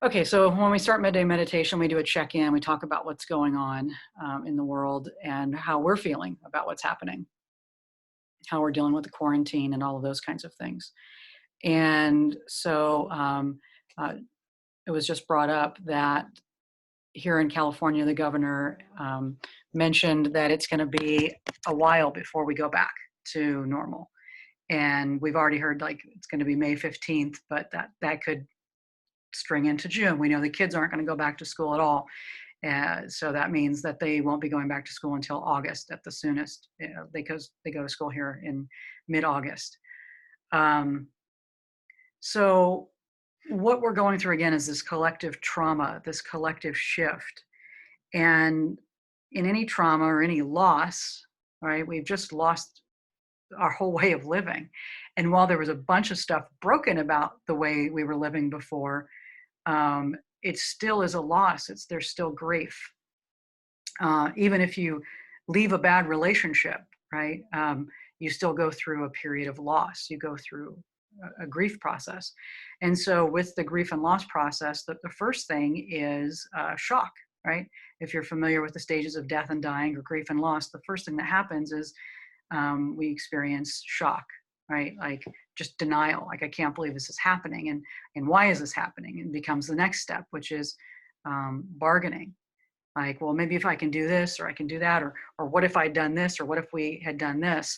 Okay, so when we start midday meditation, we do a check-in. We talk about what's going on in the world and how we're feeling about what's happening, how we're dealing with the quarantine and all of those kinds of things. And so uh, it was just brought up that here in California, the governor mentioned that it's going to be a while before we go back to normal. And we've already heard like it's going to be May 15th, but that could string into June. We know the kids aren't going to go back to school at all. So that means that they won't be going back to school until August at the soonest. They go to school here in mid-August. Um, so what we're going through again is this collective trauma, this collective shift. And in any trauma or any loss, right, we've just lost our whole way of living. And while there was a bunch of stuff broken about the way we were living before, it still is a loss. There's still grief. Even if you leave a bad relationship, right? You still go through a period of loss. You go through a grief process. And so with the grief and loss process, the first thing is shock, right? If you're familiar with the stages of death and dying or grief and loss, the first thing that happens is we experience shock, right? Like just denial, like I can't believe this is happening, and why is this happening? And becomes the next step, which is bargaining. Like, well, maybe if I can do this or I can do that, or what if I'd done this, or what if we had done this?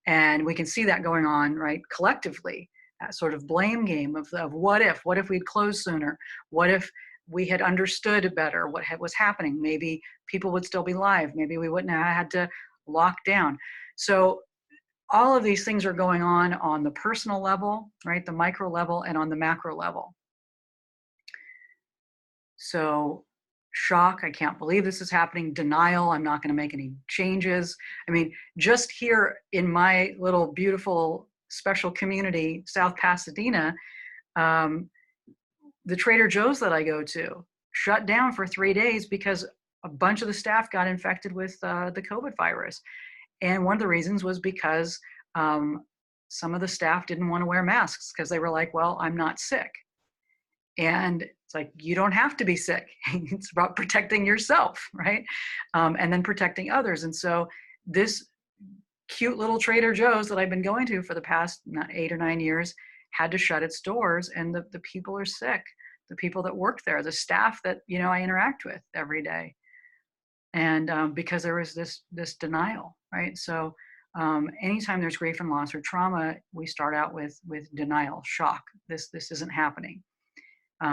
And we can see that going on, right, collectively, that sort of blame game of what if we'd closed sooner? What if we had understood better what was happening? Maybe people would still be live. Maybe we wouldn't have had to lock down. So all of these things are going on the personal level, right, the micro level, and on the macro level. So shock, I can't believe this is happening. Denial, I'm not going to make any changes. I mean, just here in my little beautiful special community, South Pasadena, the Trader Joe's that I go to shut down for 3 days because a bunch of the staff got infected with the COVID virus. And one of the reasons was because some of the staff didn't want to wear masks because they were like, well, I'm not sick. And it's like, you don't have to be sick. It's about protecting yourself, right? And then protecting others. And so this cute little Trader Joe's that I've been going to for the past 8 or 9 years had to shut its doors, and the people are sick. The people that work there, the staff that, I interact with every day. And because there was this denial, right? So anytime there's grief and loss or trauma, we start out with denial, shock. This isn't happening.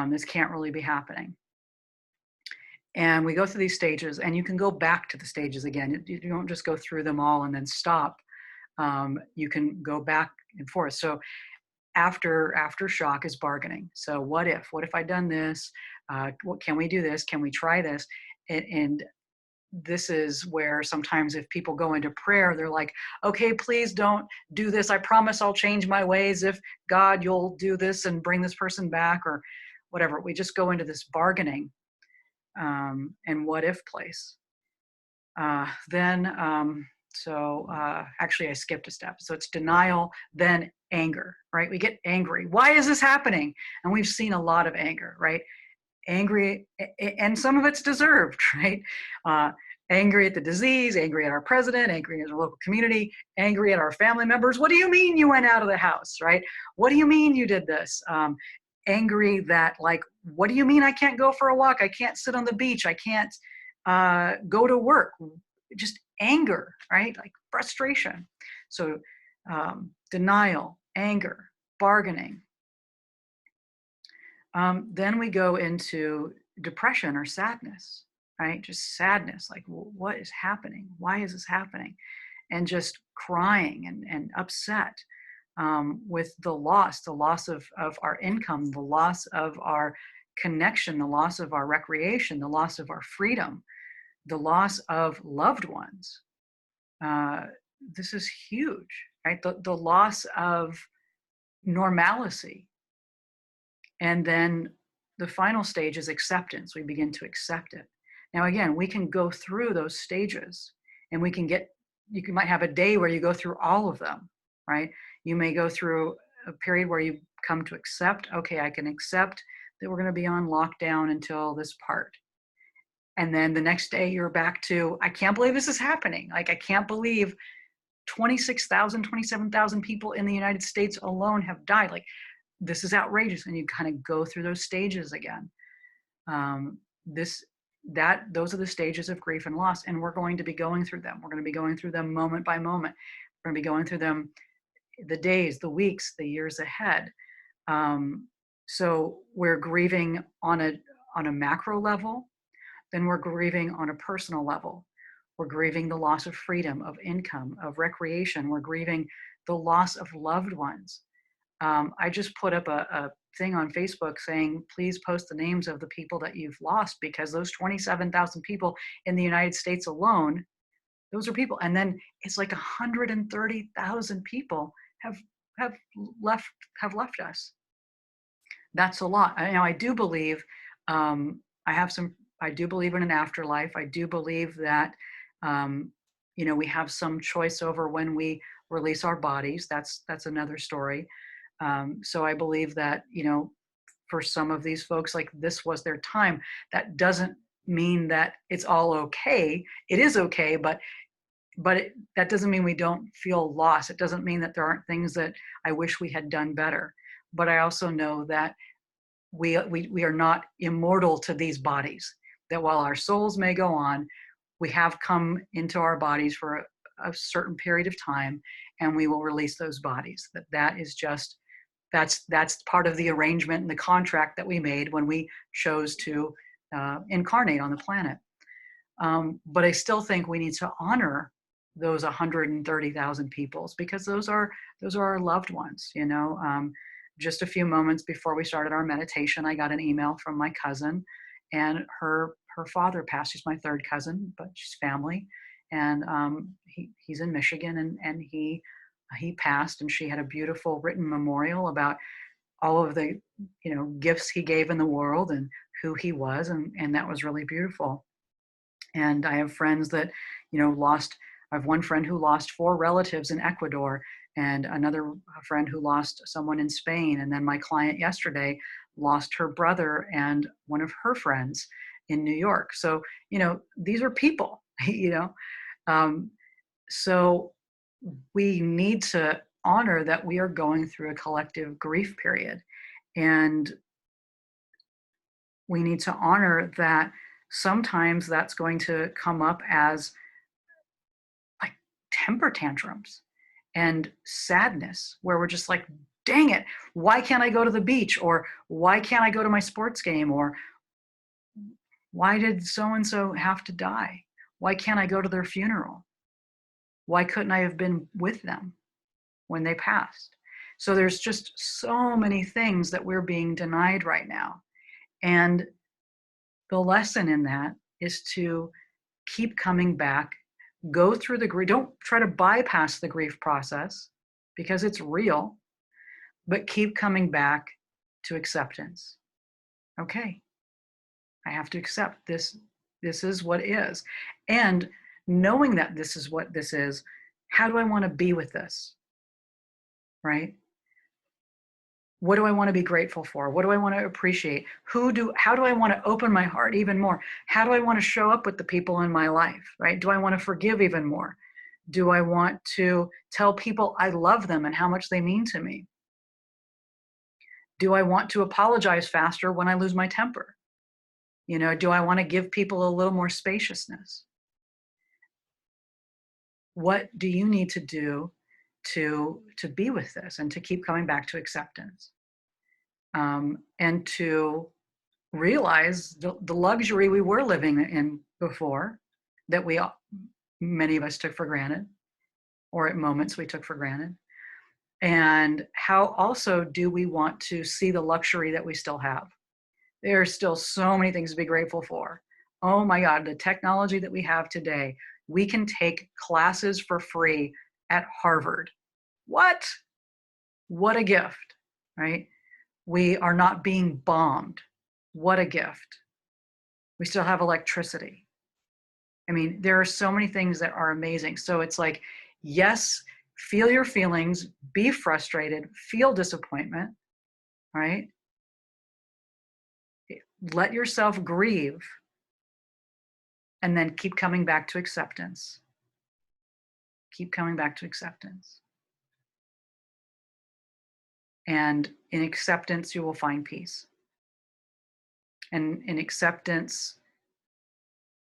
This can't really be happening. And we go through these stages, and you can go back to the stages again. You don't just go through them all and then stop. You can go back and forth. So after shock is bargaining. So what if I'd done this? Can we do this? Can we try this? And this is where sometimes if people go into prayer, they're like, okay, please don't do this. I promise I'll change my ways. If God, you'll do this and bring this person back, or whatever. We just go into this bargaining and what if place. Actually I skipped a step. So it's denial, then anger, right? We get angry. Why is this happening? And we've seen a lot of anger, right? Angry, and some of it's deserved, right? Angry at the disease, angry at our president, angry at our local community, angry at our family members. What do you mean you went out of the house, right? What do you mean you did this? Angry that, like, what do you mean I can't go for a walk? I can't sit on the beach. I can't go to work. Just anger, right? Like frustration. So denial, anger, bargaining. Then we go into depression or sadness, right? Just sadness, like, well, what is happening? Why is this happening? And just crying and upset with the loss of our income, the loss of our connection, the loss of our recreation, the loss of our freedom, the loss of loved ones. This is huge, right? The loss of normalcy. And then the final stage is acceptance. We begin to accept it. Now, again, we can go through those stages, and you might have a day where you go through all of them, right? You may go through a period where you come to accept, okay, I can accept that we're going to be on lockdown until this part. And then the next day you're back to, I can't believe this is happening. Like, I can't believe 26,000, 27,000 people in the United States alone have died. Like, this is outrageous. And you kind of go through those stages again. Those are the stages of grief and loss, and we're going to be going through them. We're going to be going through them moment by moment. We're going to be going through them the days, the weeks, the years ahead. So we're grieving on a macro level, then we're grieving on a personal level. We're grieving the loss of freedom, of income, of recreation. We're grieving the loss of loved ones. I just put up a thing on Facebook saying, please post the names of the people that you've lost, because those 27,000 people in the United States alone, those are people. And then it's like 130,000 people have left us. That's a lot. I do believe, I do believe in an afterlife. I do believe that, we have some choice over when we release our bodies. That's another story. So I believe that, for some of these folks, like, this was their time. That doesn't mean that it's all okay. It is okay, but that doesn't mean we don't feel loss. It doesn't mean that there aren't things that I wish we had done better. But I also know that we are not immortal to these bodies, that while our souls may go on, we have come into our bodies for a certain period of time, and we will release those bodies. That is just, that's part of the arrangement and the contract that we made when we chose to incarnate on the planet. But I still think we need to honor those 130,000 peoples, because those are our loved ones. Just a few moments before we started our meditation, I got an email from my cousin, and her father passed. She's my third cousin, but she's family. And he's in Michigan, and he passed, and she had a beautiful written memorial about all of the gifts he gave in the world and who he was, and that was really beautiful. And I have friends that I have one friend who lost 4 relatives in Ecuador, and another friend who lost someone in Spain. And then my client yesterday lost her brother and one of her friends in New York. So, these are people, so we need to honor that we are going through a collective grief period. And we need to honor that sometimes that's going to come up as like temper tantrums and sadness, where we're just like, dang it, why can't I go to the beach? Or why can't I go to my sports game? Or why did so-and-so have to die? Why can't I go to their funeral? Why couldn't I have been with them when they passed? So there's just so many things that we're being denied right now. And the lesson in that is to keep coming back, go through the grief. Don't try to bypass the grief process, because it's real, but keep coming back to acceptance. Okay, I have to accept this. This is what is. And knowing that this is what this is, how do I want to be with this? Right? What do I want to be grateful for? What do I want to appreciate? How do I want to open my heart even more? How do I want to show up with the people in my life, right? Do I want to forgive even more? Do I want to tell people I love them and how much they mean to me? Do I want to apologize faster when I lose my temper? Do I want to give people a little more spaciousness? What do you need to do to be with this and to keep coming back to acceptance? And to realize the luxury we were living in before, that many of us took for granted, or at moments we took for granted. And how also do we want to see the luxury that we still have? There are still so many things to be grateful for. Oh my God, the technology that we have today. We can take classes for free at Harvard. What a gift, right? We are not being bombed. What a gift. We still have electricity. I mean, there are so many things that are amazing. So it's like, yes, feel your feelings, be frustrated, feel disappointment, right? Let yourself grieve and then keep coming back to acceptance. Keep coming back to acceptance. And in acceptance, you will find peace. And in acceptance,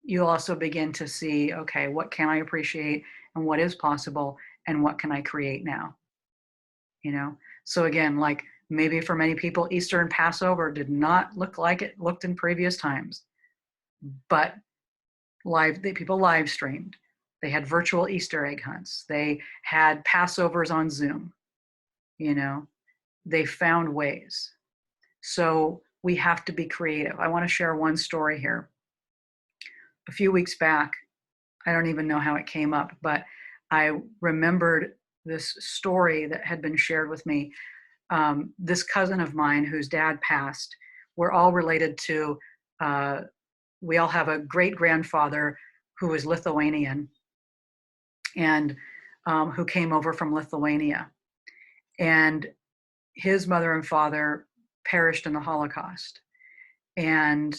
you'll also begin to see, okay, what can I appreciate and what is possible and what can I create now? You know? So again, like maybe for many people, Easter and Passover did not look like it looked in previous times, but people live streamed. They had virtual Easter egg hunts. They had Passovers on Zoom. You know, they found ways. So we have to be creative. I want to share one story here. A few weeks back, I don't even know how it came up, but I remembered this story that had been shared with me. This cousin of mine whose dad passed, we're all related to, we all have a great grandfather who was Lithuanian and who came over from Lithuania. And his mother and father perished in the Holocaust. And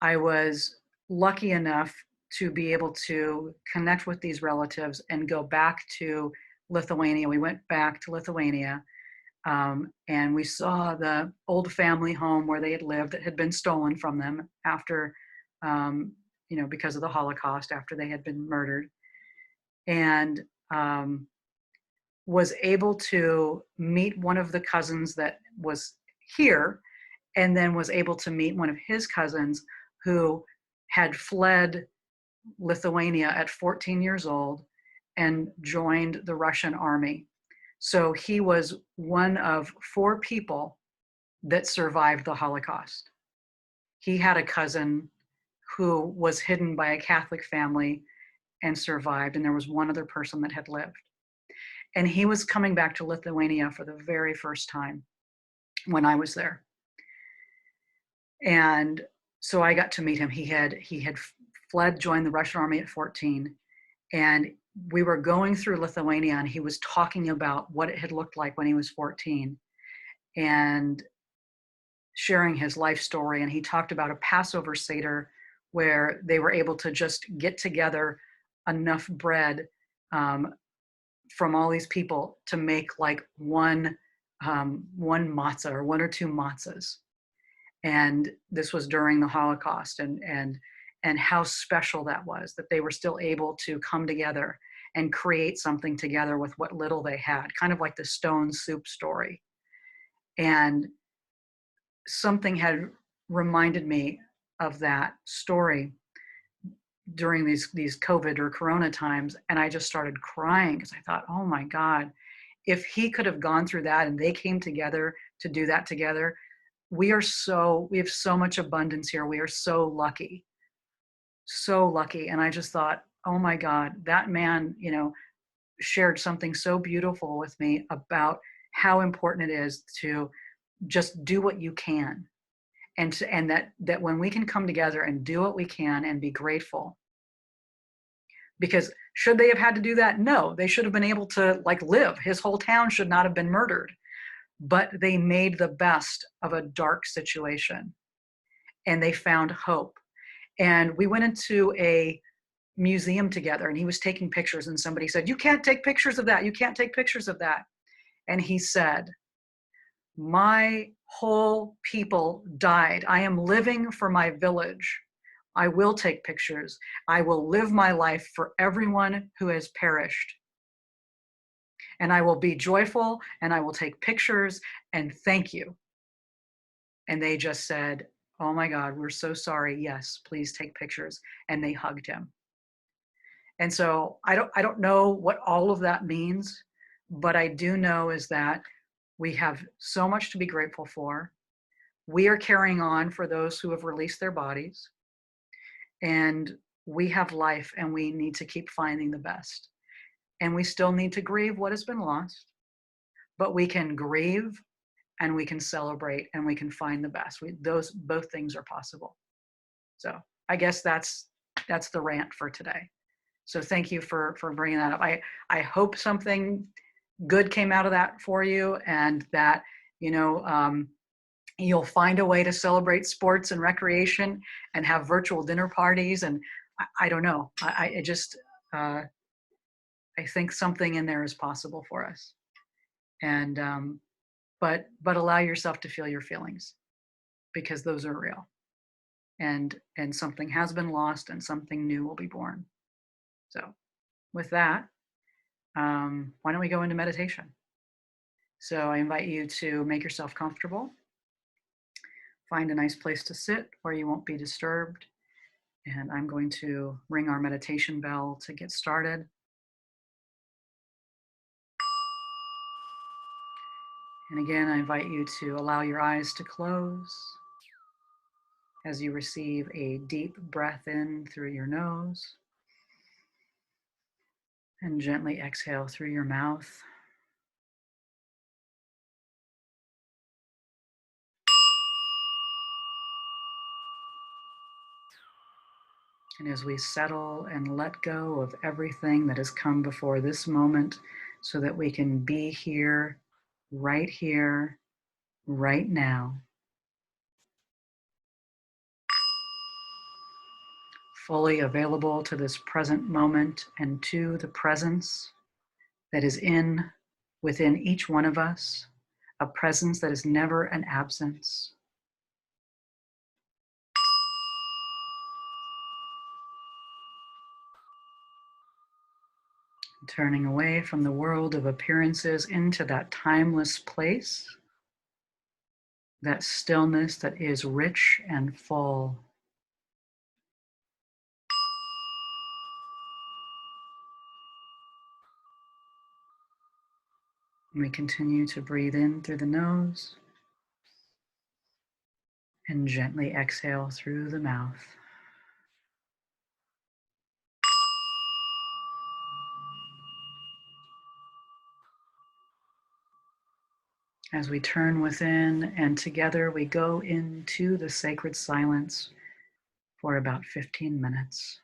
I was lucky enough to be able to connect with these relatives and go back to Lithuania. We went back to Lithuania and we saw the old family home where they had lived that had been stolen from them after, because of the Holocaust, after they had been murdered. And was able to meet one of the cousins that was here, and then was able to meet one of his cousins who had fled Lithuania at 14 years old and joined the Russian army. So he was one of 4 people that survived the Holocaust. He had a cousin who was hidden by a Catholic family and survived, and there was one other person that had lived. And he was coming back to Lithuania for the very first time when I was there. And so I got to meet him. He had fled, joined the Russian army at 14. And we were going through Lithuania and he was talking about what it had looked like when he was 14 and sharing his life story. And he talked about a Passover Seder where they were able to just get together enough bread from all these people to make like one matzah or 1 or 2 matzahs. And this was during the Holocaust, and how special that was, that they were still able to come together and create something together with what little they had, kind of like the stone soup story. And something had reminded me of that story during these COVID or Corona times. And I just started crying because I thought, oh my God, if he could have gone through that and they came together to do that together, we have so much abundance here. We are so lucky. So lucky. And I just thought, oh my God, that man, shared something so beautiful with me about how important it is to just do what you can. And that when we can come together and do what we can and be grateful. Because should they have had to do that? No, they should have been able to live. His whole town should not have been murdered. But they made the best of a dark situation and they found hope. And we went into a museum together and he was taking pictures and somebody said, "You can't take pictures of that. You can't take pictures of that." And he said, "My whole people died. I am living for my village. I will take pictures. I will live my life for everyone who has perished. And I will be joyful and I will take pictures and thank you." And they just said, "Oh my God, we're so sorry. Yes, please take pictures." And they hugged him. And so I don't know what all of that means, but I do know is that we have so much to be grateful for. We are carrying on for those who have released their bodies. And we have life and we need to keep finding the best. And we still need to grieve what has been lost, but we can grieve and we can celebrate and we can find the best. Those both things are possible. So I guess that's the rant for today. So thank you for bringing that up. I hope something good came out of that for you, and that You'll find a way to celebrate sports and recreation and have virtual dinner parties. And I don't know. I just, I think something in there is possible for us. And, but allow yourself to feel your feelings because those are real. And something has been lost and something new will be born. So with that, why don't we go into meditation? So I invite you to make yourself comfortable. Find a nice place to sit where you won't be disturbed. And I'm going to ring our meditation bell to get started. And again, I invite you to allow your eyes to close as you receive a deep breath in through your nose and gently exhale through your mouth. And as we settle and let go of everything that has come before this moment so that we can be here, right now, fully available to this present moment and to the presence that is within each one of us, a presence that is never an absence. Turning away from the world of appearances into that timeless place, that stillness that is rich and full. And we continue to breathe in through the nose and gently exhale through the mouth. As we turn within and together we go into the sacred silence for about 15 minutes.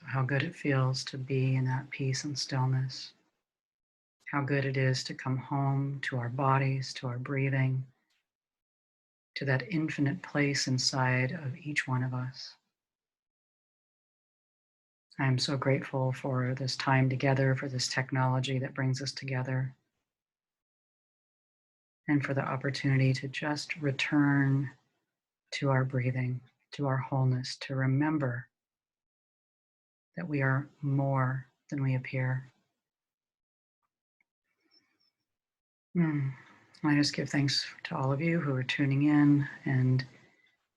How good it feels to be in that peace and stillness. How good it is to come home to our bodies, to our breathing, to that infinite place inside of each one of us. I am so grateful for this time together, for this technology that brings us together, and for the opportunity to just return to our breathing, to our wholeness, to remember that we are more than we appear. I just give thanks to all of you who are tuning in and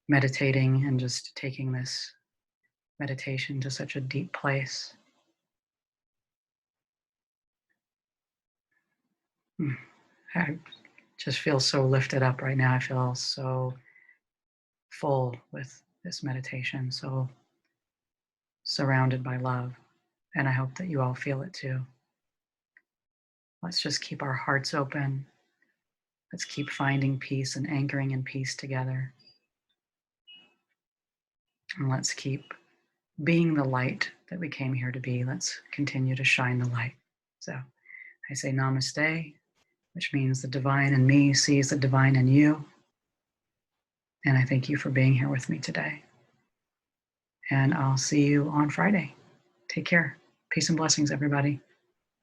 meditating and just taking this meditation to such a deep place. I just feel so lifted up right now. I feel so full with this meditation, so surrounded by love. And I hope that you all feel it too. Let's just keep our hearts open. Let's keep finding peace and anchoring in peace together. And let's keep being the light that we came here to be. Let's continue to shine the light. So I say namaste, which means the divine in me sees the divine in you. And I thank you for being here with me today. And I'll see you on Friday. Take care. Peace and blessings, everybody.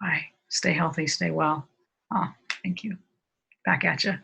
Bye. Stay healthy, stay well. Oh, thank you. Back at you.